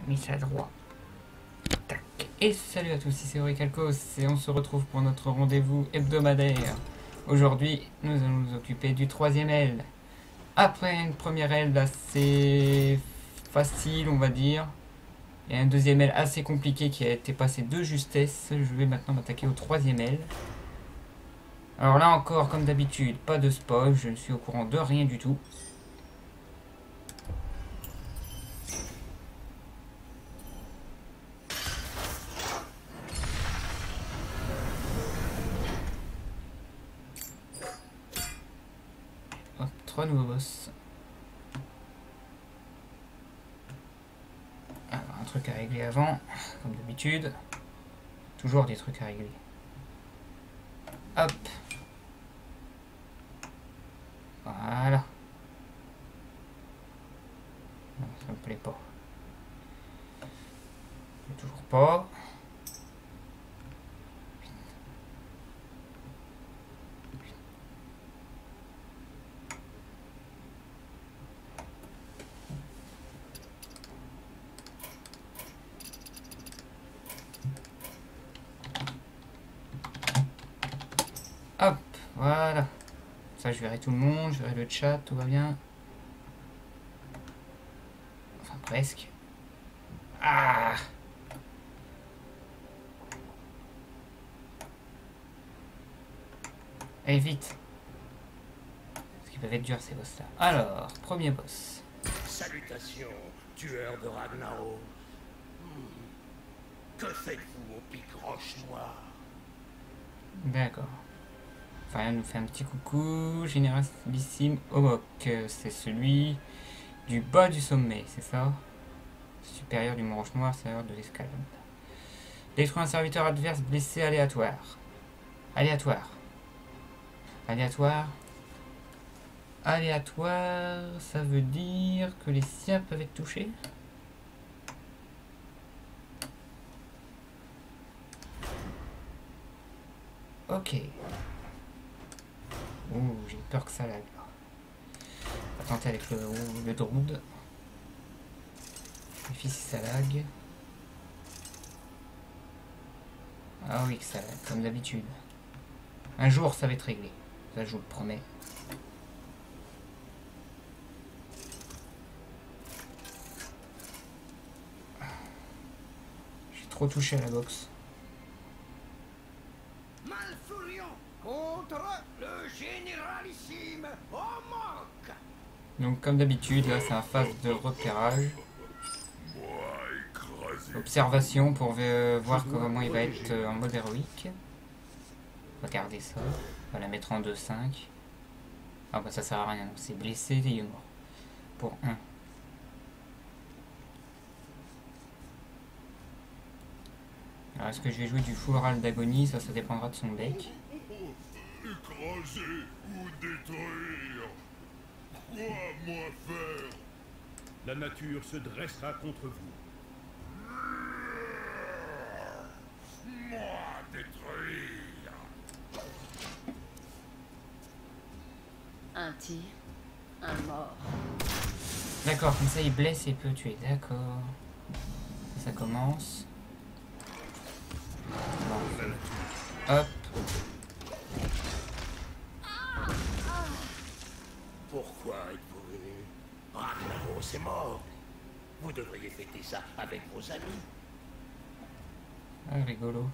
mis ça droit. Tac. Et salut à tous, ici c'est Oricalcos et on se retrouve pour notre rendez-vous hebdomadaire. Aujourd'hui, nous allons nous occuper du troisième L. Après une première L assez facile, on va dire, et un deuxième L assez compliqué qui a été passé de justesse, je vais maintenant m'attaquer au troisième L. Alors là encore, comme d'habitude, pas de spoil, je ne suis au courant de rien du tout. Hop, 3 nouveaux boss. Alors, un truc à régler avant, comme d'habitude. Toujours des trucs à régler. Hop. Voilà. Non, ça me plaît pas. Toujours pas. Hop, voilà. Ça, je verrai tout le monde, je verrai le chat, tout va bien. Enfin, presque. Ah! Allez, vite! Parce qu'ils peuvent être durs, ces boss-là. Alors, premier boss. Salutations, tueur de Ragnarok. Que faites-vous au pic roche noir? D'accord. Enfin, elle nous fait un petit coucou. Généralissime Omok. C'est celui du bas du sommet, c'est ça? Supérieur du Mont Roche Noir, serveur de l'escalade. Détruit un serviteur adverse blessé aléatoire. Aléatoire. Aléatoire. Aléatoire, ça veut dire que les siens peuvent être touchés? Ok. Ouh, j'ai peur que ça lag. On va tenter avec le Druid. Vérifie si ça lag. Ah oui, que ça lag, comme d'habitude. Un jour, ça va être réglé. Ça, je vous le promets. J'ai trop touché à la boxe. Malfurion contre le généralissime Omok. Donc, comme d'habitude, là, c'est un phase de repérage. Observation pour voir comment il va être en mode héroïque. Regardez ça. On va la mettre en 2-5. Ah bah ça sert à rien, c'est blessé et il est mort. Pour 1. Alors est-ce que je vais jouer du full oral d'agonie? Ça dépendra de son deck. Écraser ou détruire. Quoi moi faire? La nature se dressera contre vous. Moi détruire. Un tir, un mort. D'accord, comme ça il blesse et peut tuer. D'accord. Ça commence. Bon. Hop. Pourquoi êtes-vous venu? Ragnaros est mort. Vous devriez fêter ça avec vos amis. Ah, rigolo.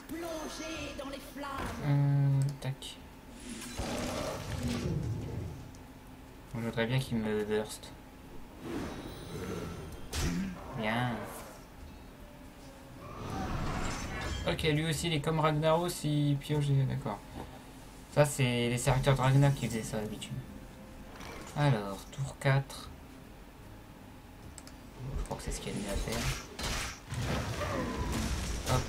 Plongez dans les flammes. Tac. Je voudrais bien qu'il me burst. Bien. Ok, lui aussi, il est comme Ragnaros, il pioche. D'accord. Ça, c'est les serviteurs de Ragnar qui faisaient ça d'habitude. Alors, tour 4. Je crois que c'est ce qu'il y a de mieux à faire. Hop.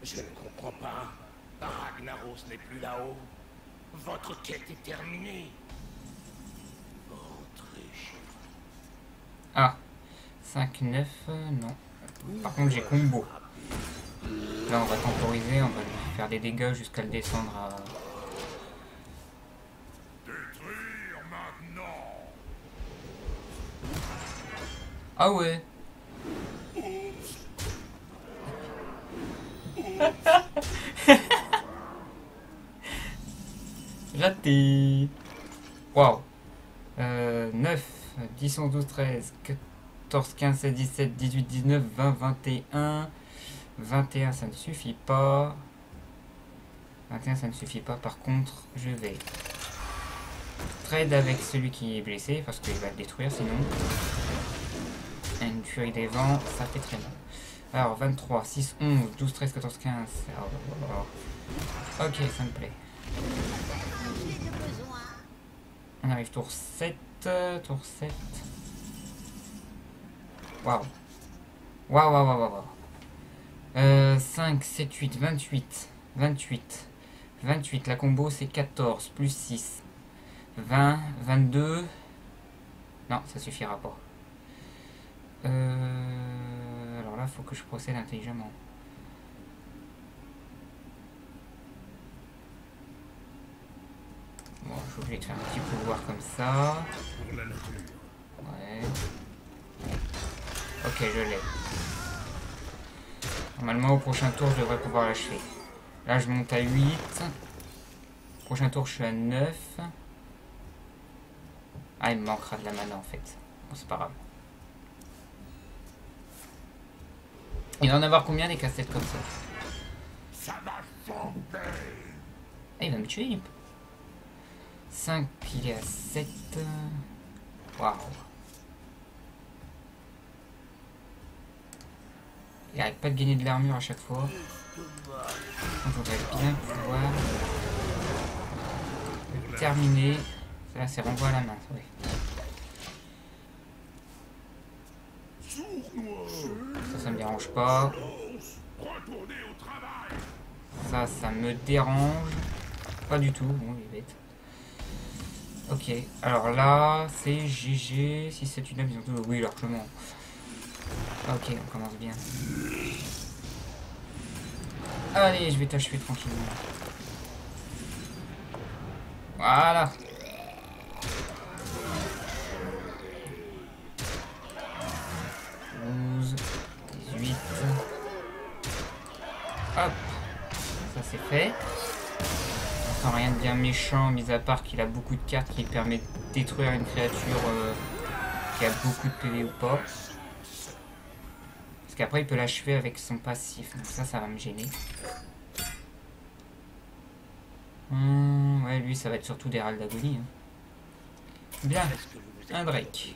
Je ne comprends pas. Ragnaros n'est plus là-haut. Votre quête est terminée. Rentrez chez vous. Ah. 5-9, non. Par contre, j'ai combo. Là, on va temporiser, on va lui faire des dégâts jusqu'à le descendre à... Ah ouais. Raté. Waouh. 9, 10, 11, 12, 13, 14, 15, 16, 17, 18, 19, 20, 21. 21, ça ne suffit pas. 21, ça ne suffit pas. Par contre, je vais trade avec celui qui est blessé parce qu'il va le détruire sinon. Une furie des vents, ça fait très mal. Alors, 23, 6, 11, 12, 13, 14, 15. Ok, ça me plaît. On arrive tour 7. Tour 7. Waouh. Waouh, waouh, waouh, waouh. 5, 7, 8, 28. 28. 28. La combo, c'est 14 plus 6. 20, 22. Non, ça suffira pas. Alors là, il faut que je procède intelligemment. Bon, je suis obligé de faire un petit pouvoir comme ça. Pour la nature. Ouais. Ok, je l'ai. Normalement, au prochain tour, je devrais pouvoir l'achever. Là, je monte à 8. Prochain tour, je suis à 9. Ah, il me manquera de la mana, en fait. Bon, c'est pas grave. Il va en avoir combien des cassettes comme ça? Ça m'a changé. Ah, il va me tuer, il... 5, il est à 7. Waouh. Il arrête pas de gagner de l'armure à chaque fois. On voudrait bien pouvoir le terminer. Là, c'est renvoi à la main, oui. Ça me dérange pas. Ça me dérange. Pas du tout. Bon, il est bête. Ok, alors là, c'est GG. 6, 7, 8, 9, ils ont tout. Oui, largement. Ok, on commence bien. Allez, je vais t'achever tranquillement. Voilà. Hop, ça c'est fait. Sans rien de bien méchant, mis à part qu'il a beaucoup de cartes qui permet de détruire une créature qui a beaucoup de PV ou pas. Parce qu'après il peut l'achever avec son passif, donc ça va me gêner. Ouais, lui ça va être surtout des râles d'agonie. Hein. Bien, un Drake.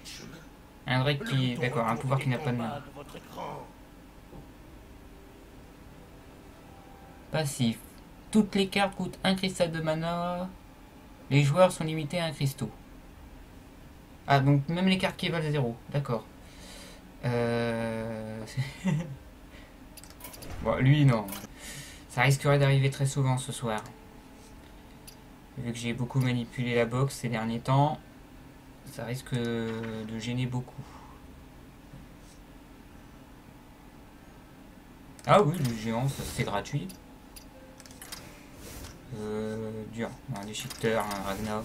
Un Drake qui, d'accord, un pouvoir qui n'a pas de main. Passif. Toutes les cartes coûtent un cristal de mana. Les joueurs sont limités à un cristaux. Ah, donc même les cartes qui valent 0. D'accord. Bon, lui, non. Ça risquerait d'arriver très souvent ce soir. Vu que j'ai beaucoup manipulé la box ces derniers temps, ça risque de gêner beaucoup. Ah oui, le géant, ça c'est gratuit. Dur. Un déchiqueteur, un Ragnar.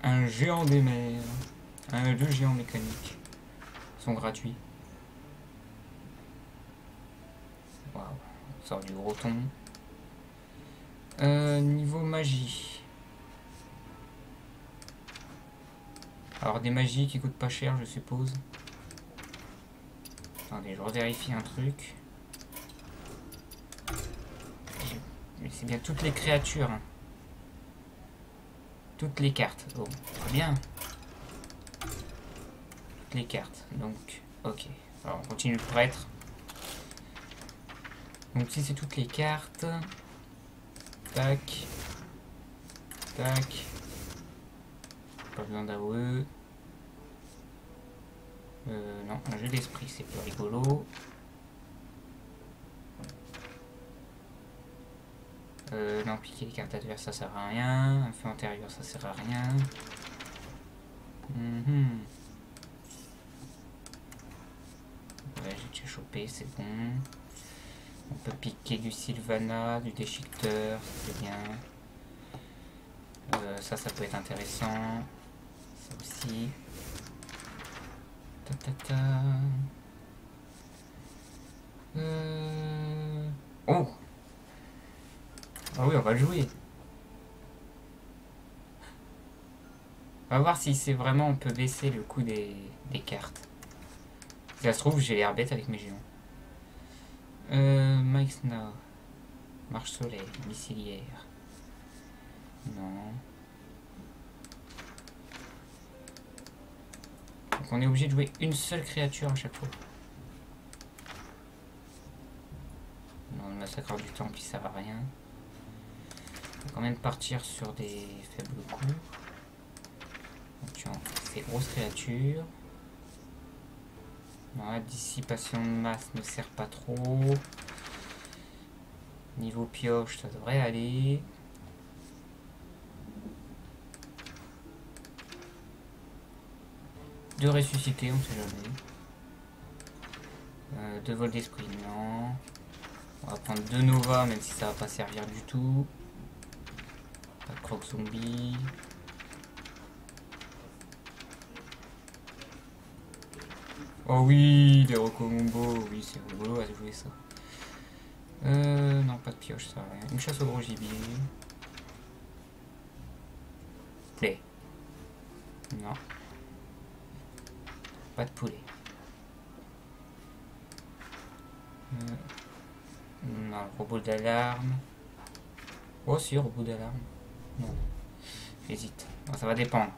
Un géant des mers. Deux géants mécaniques. Ils sont gratuits. Waouh. On sort du gros ton. Niveau magie. Alors des magies qui coûtent pas cher, je suppose. Attendez, je revérifie un truc. Mais c'est bien toutes les créatures. Hein. Toutes les cartes. Oh, très bien. Toutes les cartes. Donc, ok. Alors, on continue le prêtre. Donc, si c'est toutes les cartes. Tac. Tac. Pas besoin d'AOE. Non, un jeu d'esprit, c'est plus rigolo. Non, piquer les cartes adverses, ça sert à rien. Un feu antérieur, ça sert à rien. Ouais, j'ai déjà chopé, c'est bon. On peut piquer du Sylvana, du déchiqueteur, c'est bien. Ça peut être intéressant. Ça aussi. Ta, ta, ta. Oh! Ah oui, on va le jouer. On va voir si c'est vraiment on peut baisser le coût des cartes. Si ça se trouve, j'ai l'air bête avec mes géants. Mike Snow. Marche soleil, missilière. Non. Donc on est obligé de jouer une seule créature à chaque fois. Non, le massacre du temple, il sert à rien. On va quand même partir sur des faibles coups. Donc, tu vois, ces grosses créatures. Non, la dissipation de masse ne sert pas trop. Niveau pioche, ça devrait aller. Deux ressuscités, on sait jamais. Deux vols d'esprit, non. On va prendre deux Nova, même si ça va pas servir du tout. Pas de croc zombie. Oh oui, des recombo, oui, c'est rigolo à jouer ça. Non, pas de pioche, ça va rien. Une chasse au gros gibier. Play. Non. Pas de poulet. Non, robot d'alarme. Oh si, robot d'alarme. Non. J'hésite. Bon, ça va dépendre.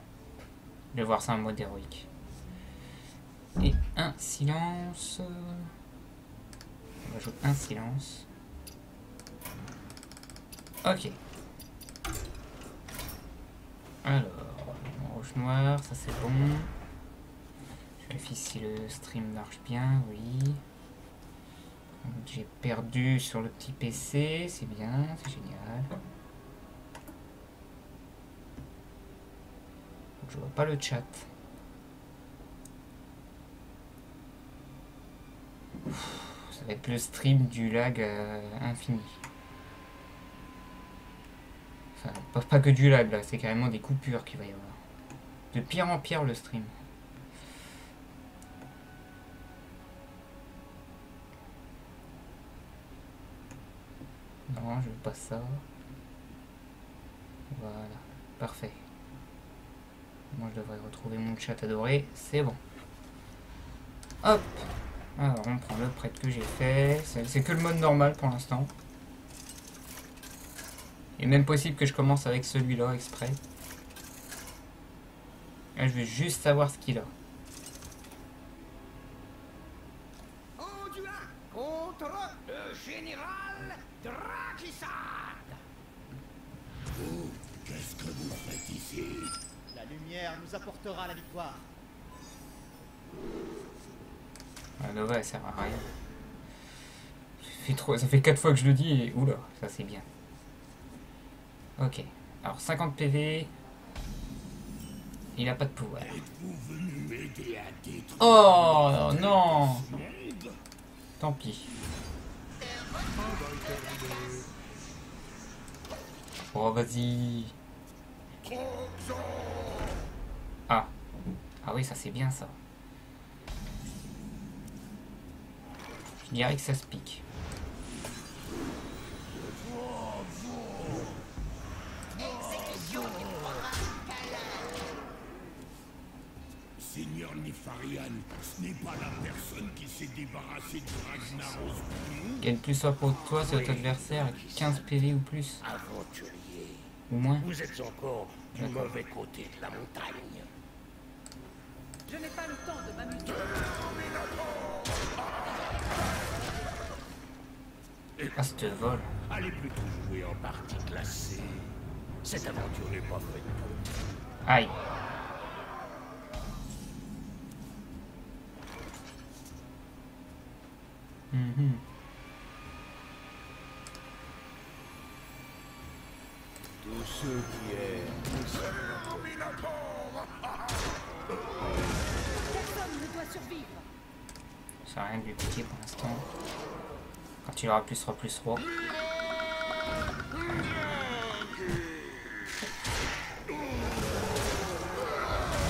Je vais voir ça en mode héroïque. Et un silence. On va jouer un silence. Ok. Alors, rouge noir, ça c'est bon. Je vérifie si le stream marche bien, oui. J'ai perdu sur le petit PC, c'est bien, c'est génial. Je vois pas le chat. Ça va être le stream du lag infini. Enfin, pas que du lag là, c'est carrément des coupures qu'il va y avoir. De pire en pire le stream. Non, je veux pas ça. Voilà, parfait. Moi je devrais retrouver mon chat adoré, c'est bon. Hop. Alors on prend le prêtre que j'ai fait. C'est que le mode normal pour l'instant. Il est même possible que je commence avec celui-là exprès. Là, je veux juste savoir ce qu'il a. En duel contre le général Drakisad. Vous, qu'est-ce que vous faites ici? La lumière nous apportera la victoire. La Nova elle sert à rien. Ça fait 4 fois que je le dis et oula, ça c'est bien. Ok, alors 50 PV. Il a pas de pouvoir. Êtes-vous venu m'aider à détruire Oh non. Tant pis. Oh vas-y. Ah. Ah oui, ça c'est bien ça. Je dirais que ça se pique. Seigneur Nefarian, ce n'est pas la personne qui s'est débarrassée de Ragnaros. Gagne plus soit pour toi si votre adversaire a 15 PV ou plus. Aventurier, Ou moins. vous êtes encore du mauvais côté de la montagne. Je n'ai pas le temps de m'amuser. Ah, ce vol. Allez plutôt jouer en partie classée. Cette aventure n'est pas faite pour vous. Aïe. Mhm. Tous ceux qui aiment. Personne ne doit survivre. Ça sert à rien de lui piquer pour l'instant. Quand il aura plus roi plus roi.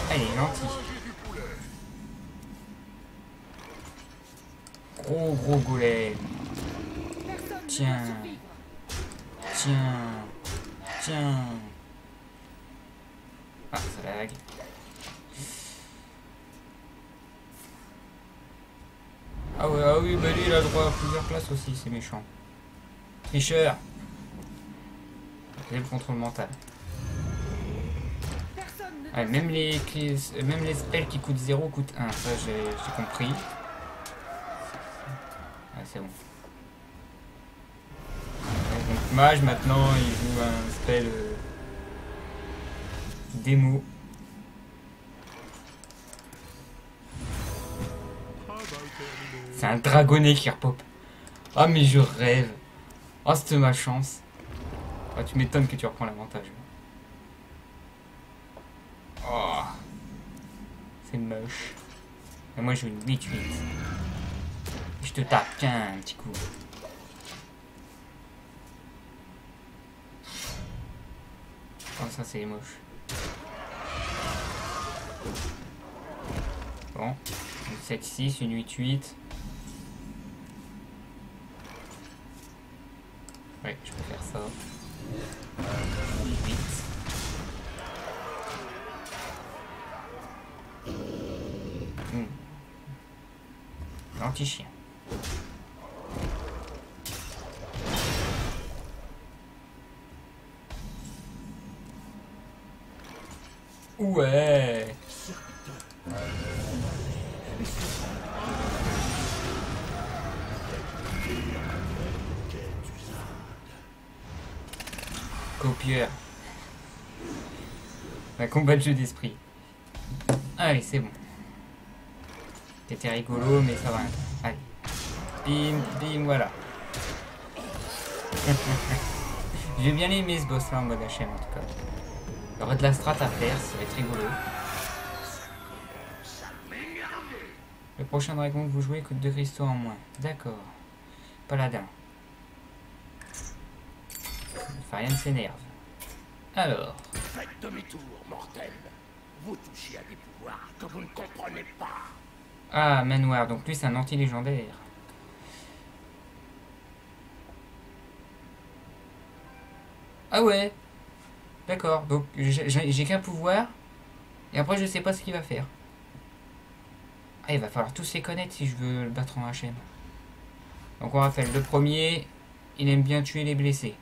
Ah, il est gentil. gros golem. Personne ne Tiens. doit survivre. Tiens. Ah, ça lag. Ah ouais, ah oui, bah lui il a le droit à plusieurs classes aussi, c'est méchant. Tricheur. C'est le contrôle mental. Personne ne Ouais, doit même les spells qui coûtent 0 coûtent 1, ça j'ai compris. Ouais, c'est bon. Ouais, donc mage maintenant il joue un spell démo. C'est un dragonnet qui repop. Ah mais je rêve. Oh c'était ma chance. Ah, tu m'étonnes que tu reprends l'avantage. Oh. C'est moche. Et moi je joue une 8-8. Je te tape, tiens, un petit coup. Oh ça c'est moche. Bon. Une 7-6, une 8-8. Ouais, je peux faire ça. 8. Anti-chien. Ouais. Copieur. Un combat de jeu d'esprit. Allez, c'est bon. C'était rigolo, mais ça va. Allez. Bim, bim, voilà. J'ai bien aimé ce boss là en mode HM en tout cas. Il y aurait de la strat à faire, ça va être rigolo. Le prochain dragon que vous jouez coûte 2 cristaux en moins. D'accord. Paladin. Farian s'énerve. Alors. Faites demi-tour, mortel. Vous touchez à des pouvoirs que vous ne comprenez pas. Ah, manoir. Donc lui c'est un anti-légendaire. Ah ouais. D'accord. Donc j'ai qu'un pouvoir. Et après je sais pas ce qu'il va faire. Ah, il va falloir tous les connaître si je veux le battre en HM. Donc on rappelle, le premier, il aime bien tuer les blessés.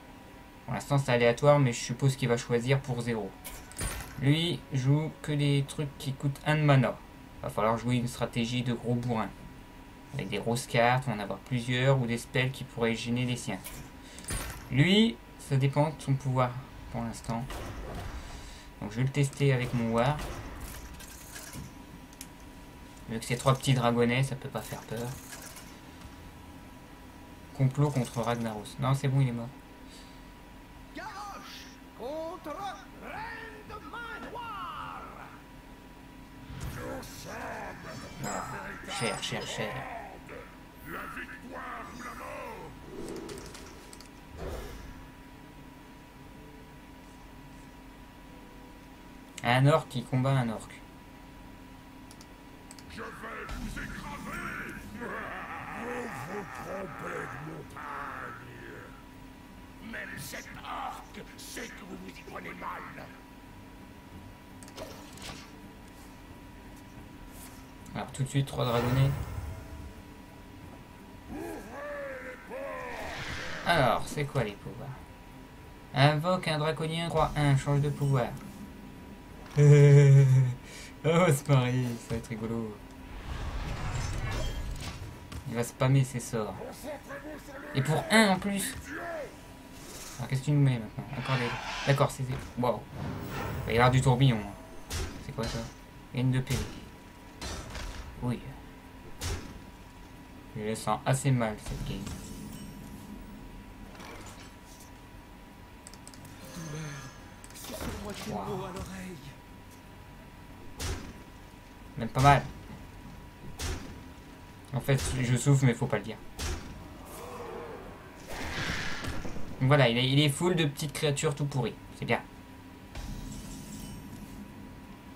Pour l'instant c'est aléatoire, mais je suppose qu'il va choisir pour 0. Lui joue que des trucs qui coûtent 1 de mana. Va falloir jouer une stratégie de gros bourrin. Avec des grosses cartes, on va en avoir plusieurs, ou des spells qui pourraient gêner les siens. Lui, ça dépend de son pouvoir pour l'instant. Donc je vais le tester avec mon War. Vu que c'est 3 petits dragonnets, ça peut pas faire peur. Complot contre Ragnaros. Non, c'est bon, il est mort. Garrosh contre Reine de Manoir. Ah, cher. La victoire ou la mort. Un orc qui combat un orc. Je vais vous écraser. Vous vous trompez de montagne. Même cet orque sait que vous vous y prenez mal. Alors tout de suite, 3 dragonnets. Alors, c'est quoi les pouvoirs? Invoque un draconien 3-1, change de pouvoir. Oh, c'est pareil, ça va être rigolo. Il va spammer ses sorts. Et pour 1 en plus. Alors qu'est-ce que tu nous mets maintenant? Encore des... D'accord, c'est... Wow. Il va y avoir du tourbillon. C'est quoi ça? Gagne de PV. Oui. Je le sens assez mal cette game. Wow. Même pas mal. En fait, je souffle, mais faut pas le dire. Donc voilà, il est full de petites créatures tout pourries. C'est bien.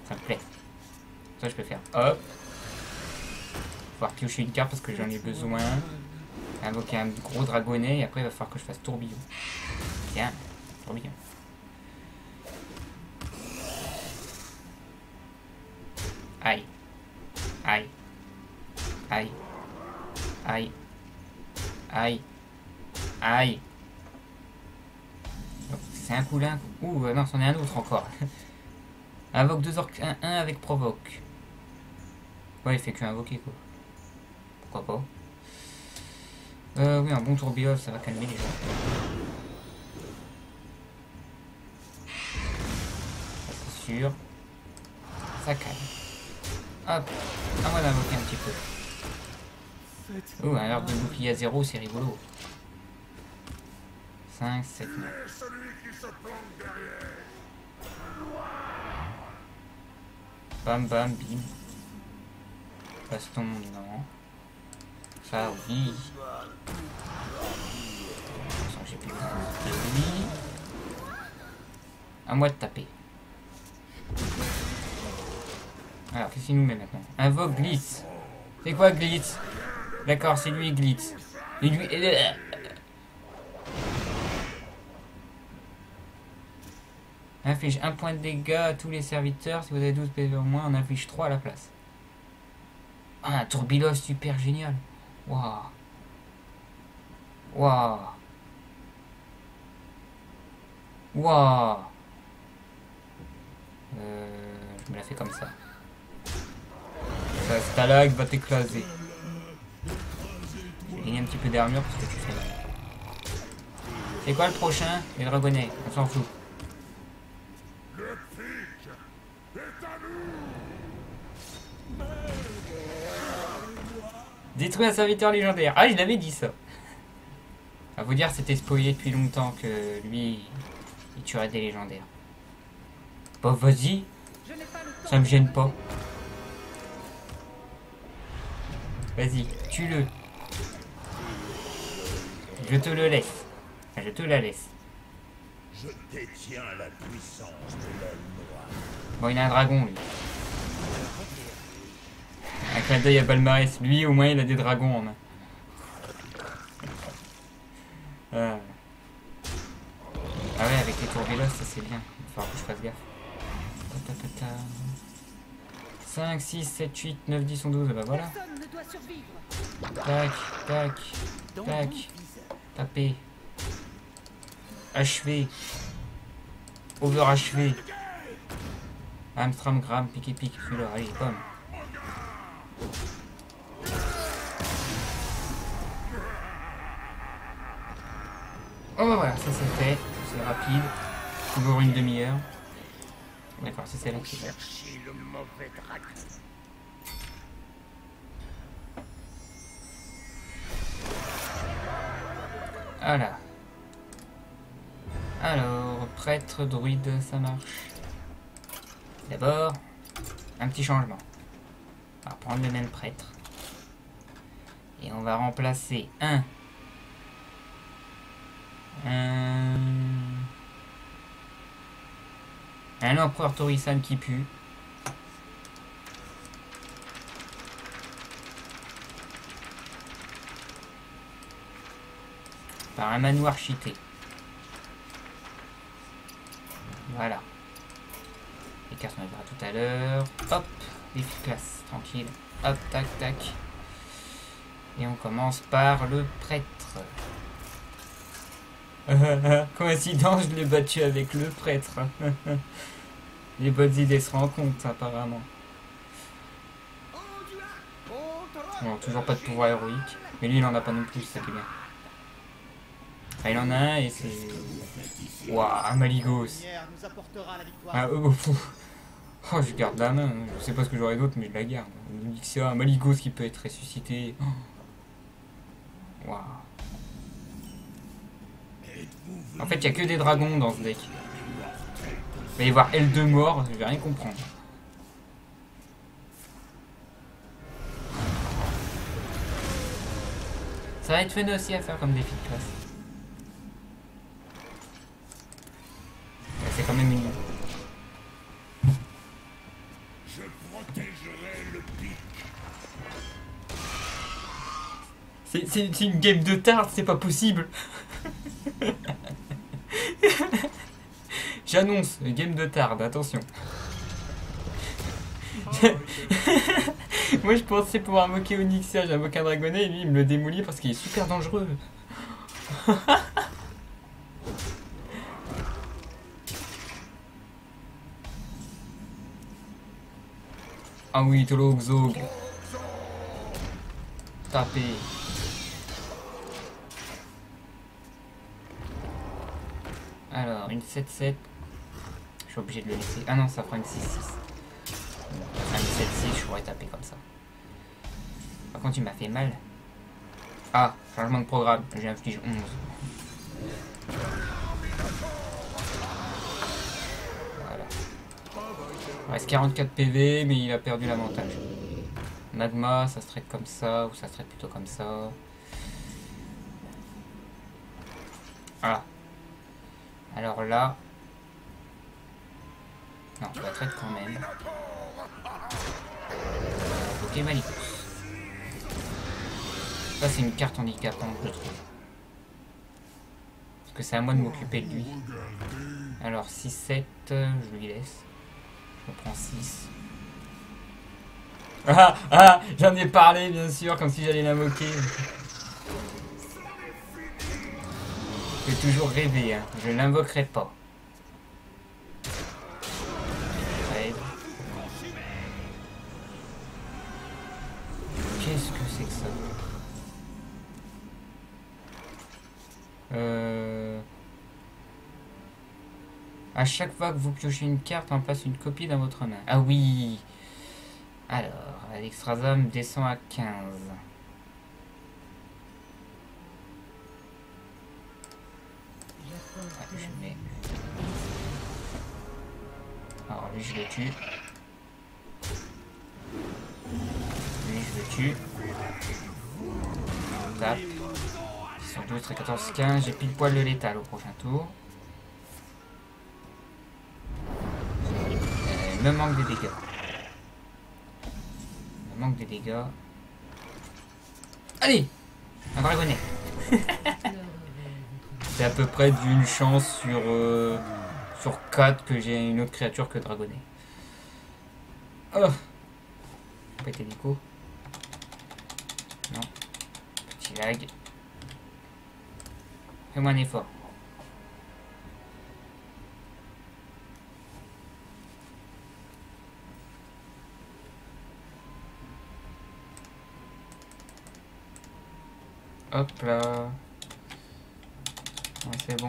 Ça me plaît. Ça, je peux faire. Hop. pouvoir piocher une carte parce que j'en ai besoin. Invoquer un gros dragonnet et après il va falloir que je fasse tourbillon. Tiens, tourbillon. Aïe. Aïe. Aïe. Aïe. Aïe. Aïe. C'est un coup là. Ouh, non, c'en est un autre encore. Invoque 2 orques 1 avec provoque. Ouais, il fait que invoquer quoi. Pourquoi pas. Oui, un bon tourbillon, ça va calmer les gens. C'est sûr. Ça calme. Hop. À moi d'invoquer un petit peu. Oh, un arbre de bouclier à 0, c'est rigolo. 5, 7, 9. Bam, bam, bim. Baston, non. Ça, oui. J'ai plus de lui. À moi de taper. Alors, qu'est-ce qu'il nous met maintenant? Invoque Glitz. C'est quoi Glitz? D'accord, c'est lui Glitz. Et lui... Inflige 1 point de dégâts à tous les serviteurs. Si vous avez 12 PV au moins, on inflige 3 à la place. Ah, un Tourbilos super génial. Waouh. Waouh. Waouh. Je me la fais comme ça. Ça stalag va t'éclaser. Je vais gagner un petit peu d'armure parce que tu fais mal. C'est quoi le prochain? Les dragonnets, on s'en fout. Détruire un serviteur légendaire. Ah, il avait dit ça. À vous dire, c'était spoilé depuis longtemps que lui, il tuerait des légendaires. Bah vas-y. Ça me gêne pas. Vas-y, tue-le. Je te le laisse. Enfin, je te la laisse. Je détiens la puissance de l'aile noire. Bon, il a un dragon, lui. Un clin d'œil à Balmarès. Lui, au moins, il a des dragons en main. Ah ouais, avec les tourbilos, ça c'est bien. Il va falloir que je fasse gaffe. 5, 6, 7, 8, 9, 10, 11, 12, bah voilà. Tac, tac, tac. Taper. Achever. Overachever. Amstram, gram, pique et pique. Celui-là, allez, pomme. Oh bah voilà, ça c'est fait. C'est rapide. Toujours une demi-heure. D'accord, c'est celle-là qui fait. Voilà. Alors, prêtre, druide, ça marche. D'abord, un petit changement. On va prendre le même prêtre. Et on va remplacer un empereur Torisan qui pue. Par un manoir cheaté. Voilà. Les cartes on les verra tout à l'heure. Hop, défi de classe, tranquille. Hop, tac, tac. Et on commence par le prêtre. Coïncidence, je l'ai battu avec le prêtre. Les bonnes idées se rencontrent apparemment. Bon, toujours pas de pouvoir héroïque. Mais lui il en a pas non plus, ça qui est bien. Enfin, il en a un et c'est... Waouh, un Maligos. Ah, oh, je garde la main. Je sais pas ce que j'aurais d'autre, mais je la garde. On dit que c'est un Maligos qui peut être ressuscité. Waouh. En fait, il n'y a que des dragons dans ce deck. Il va y avoir L2 mort, je vais rien comprendre. Ça va être fun aussi à faire comme défi de classe. C'est quand même une... Je protégerai le pic. C'est une game de tarte, c'est pas possible. J'annonce, game de tarde, attention. Moi je pensais pouvoir moquer Onyxia, j'invoque un dragonnet et lui il me le démolit parce qu'il est super dangereux. Ah oui, Tolo Xog. Tapé. Alors, une 7-7. Je suis obligé de le laisser. Ah non, ça fera une 6-6. Enfin, une 7-6, je pourrais taper comme ça. Par contre, il m'a fait mal. Ah, changement de programme. J'ai infligé 11. Voilà. Il reste 44 PV, mais il a perdu l'avantage. Magma, ça serait comme ça, ou ça serait plutôt comme ça. Voilà. Alors là... Non, je vais traiter quand même. Ok, Malicus. Ça, c'est une carte handicapante, je trouve. Parce que c'est à moi de m'occuper de lui. Alors, 6-7, je lui laisse. Je me prends 6. Ah, j'en ai parlé, bien sûr, comme si j'allais la moquer. Je vais toujours rêver, hein. Je l'invoquerai pas. Rêve. Qu'est-ce que c'est que ça? À chaque fois que vous piochez une carte, on passe une copie dans votre main. Ah oui. Alors, Alexstrasam descend à 15. Ah, je mets... Alors lui je le tue. Lui je le tue. On tape. 12, 13, 14, 15. J'ai pile poil le létal au prochain tour. Il me manque des dégâts. Il me manque des dégâts. Allez! Un dragonnet. C'est à peu près d'une chance sur 4 que j'ai une autre créature que dragonnet. Oh! Pas été déco. Non. Petit lag. Fais-moi un effort. Hop là. Ouais, c'est bon.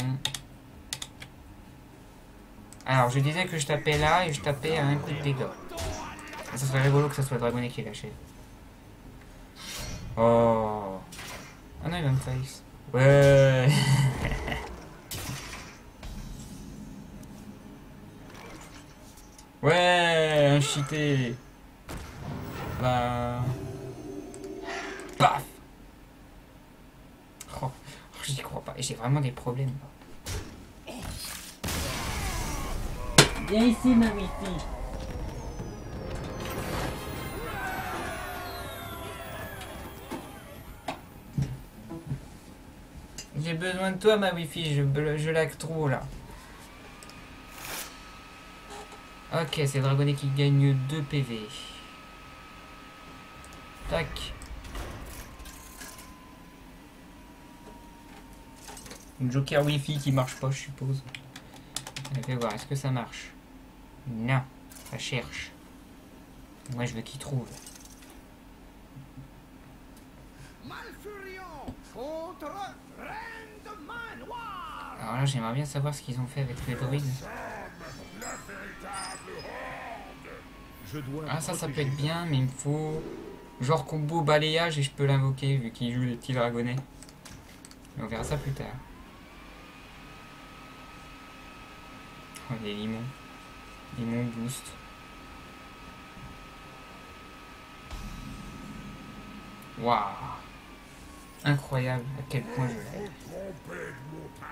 Alors, je disais que je tapais là et je tapais à un coup de dégâts. Ça serait rigolo que ça soit le dragonnet qui lâchait. Oh. Ah non, il va me face. Ouais. Ouais, un cheaté. Bah. Paf. Oh, j'y crois pas. J'ai vraiment des problèmes. Viens ici, ma wifi. J'ai besoin de toi, ma wifi. Je lag trop là. Ok, c'est le dragonnet qui gagne 2 PV. Tac. Une joker wifi qui marche pas, je suppose. Je vais voir, est-ce que ça marche? Non, ça cherche. Moi, je veux qu'il trouve. Malfurion contre Reine de Manoir. Alors là, j'aimerais bien savoir ce qu'ils ont fait avec les druides. Je dois Ah, ça peut protéger. être bien, mais il me faut... genre combo balayage et je peux l'invoquer vu qu'il joue les petits dragonnets. Mais on verra ça plus tard. Oh, les limons. Limon boost. Waouh. Incroyable à quel point je l'aide. Trompé de montagne.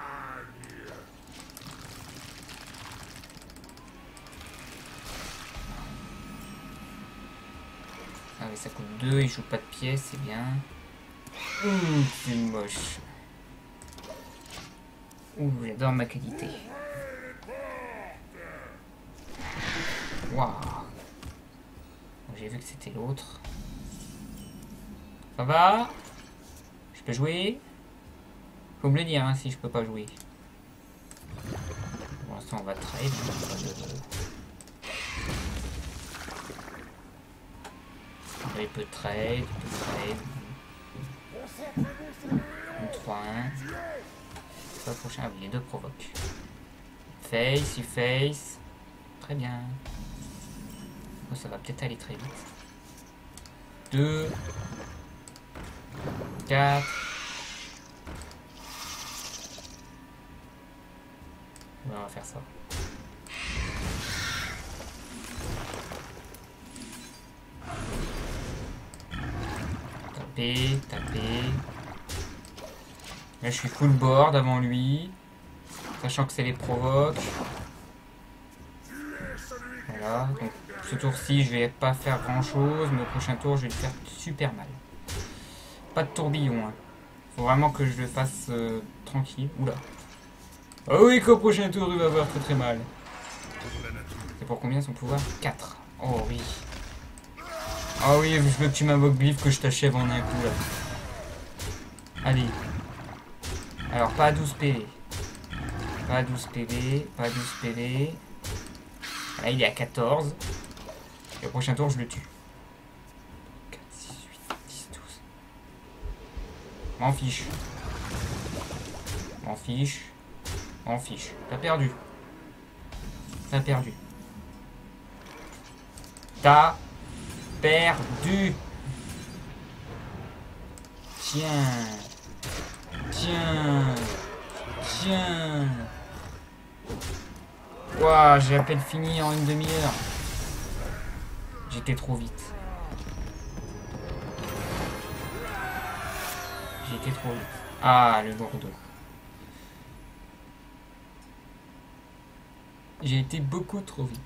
Ah mais ça coûte 2, il joue pas de pièces, c'est bien. C'est moche. J'adore ma qualité. Waouh. J'ai vu que c'était l'autre. Ça va? Je peux jouer? Faut me le dire hein, si je peux pas jouer. Pour l'instant on va trade. Il peut trade, Un 3-1. Pas prochain. Ah oui, les deux provoquent. Face, you face. Très bien. Oh, ça va peut-être aller très vite. 2 4. On va faire ça. Taper, taper. Là je suis full board avant lui. Sachant que c'est les provoques. Voilà, donc ce tour-ci je vais pas faire grand chose, mais au prochain tour je vais le faire super mal. Pas de tourbillon, hein. Faut vraiment que je le fasse tranquille. Oula. Ah oui, qu'au prochain tour il va avoir très très mal. C'est pour combien son pouvoir? 4. Oh oui. Oh oui, je veux que tu m'invoques glyphe, que je t'achève en un coup là. Allez. Alors pas à 12 PV. Pas à 12 PV, pas à 12 PV. Là il est à 14. Et au prochain tour je le tue. 4, 6, 8, 10, 12. M'en fiche. M'en fiche. M'en fiche. T'as perdu. T'as perdu. T'as perdu. Tiens. Tiens. Tiens. Waouh, j'ai à peine fini en une demi-heure. J'étais trop vite. J'étais trop vite. Ah, le Bordeaux. J'ai été beaucoup trop vite.